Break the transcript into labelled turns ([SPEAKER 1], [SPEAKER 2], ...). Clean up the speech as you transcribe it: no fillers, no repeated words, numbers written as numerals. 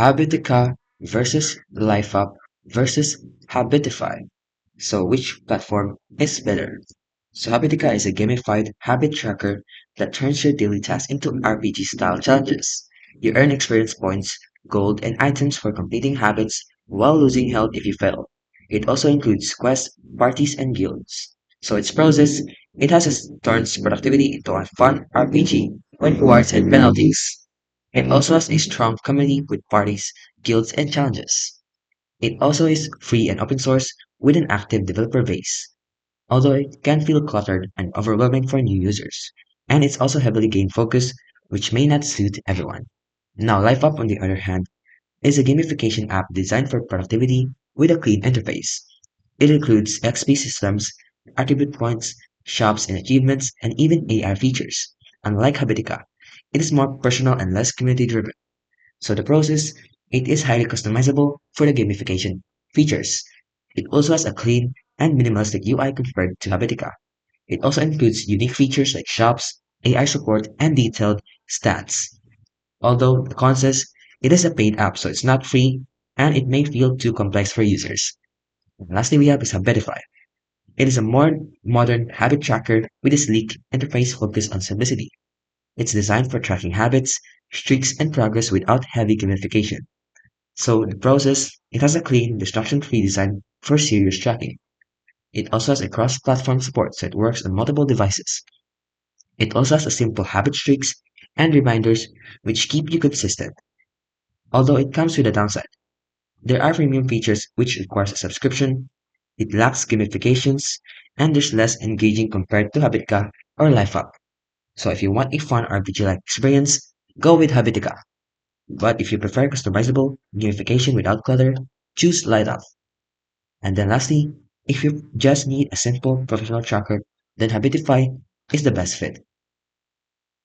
[SPEAKER 1] Habitica versus Lifeup versus Habitify. So which platform is better? So Habitica is a gamified habit tracker that turns your daily tasks into RPG-style challenges. You earn experience points, gold, and items for completing habits while losing health if you fail. It also includes quests, parties, and guilds. So its pros is it turns productivity into a fun RPG with rewards and penalties. It also has a strong community with parties, guilds, and challenges. It also is free and open source with an active developer base, although it can feel cluttered and overwhelming for new users. And it's also heavily game focused, which may not suit everyone. Now, LifeUp, on the other hand, is a gamification app designed for productivity with a clean interface. It includes XP systems, attribute points, shops and achievements, and even AI features. Unlike Habitica, it is more personal and less community driven. So the pros is it is highly customizable for the gamification features. It also has a clean and minimalistic UI compared to Habitica. It also includes unique features like shops, AI support, and detailed stats. Although the cons is it is a paid app, so it's not free, and it may feel too complex for users. And lastly, we have is Habitify. It is a more modern habit tracker with a sleek interface focused on simplicity. It's designed for tracking habits, streaks, and progress without heavy gamification. So the process, it has a clean, distraction-free design for serious tracking. It also has a cross-platform support so it works on multiple devices. It also has a simple habit streaks and reminders which keep you consistent, although it comes with a downside. There are premium features which requires a subscription, it lacks gamifications, and there's less engaging compared to Habitica or LifeUp. So if you want a fun RPG-like experience, go with Habitica. But if you prefer customizable gamification without clutter, choose LifeUp. And then lastly, if you just need a simple professional tracker, then Habitify is the best fit.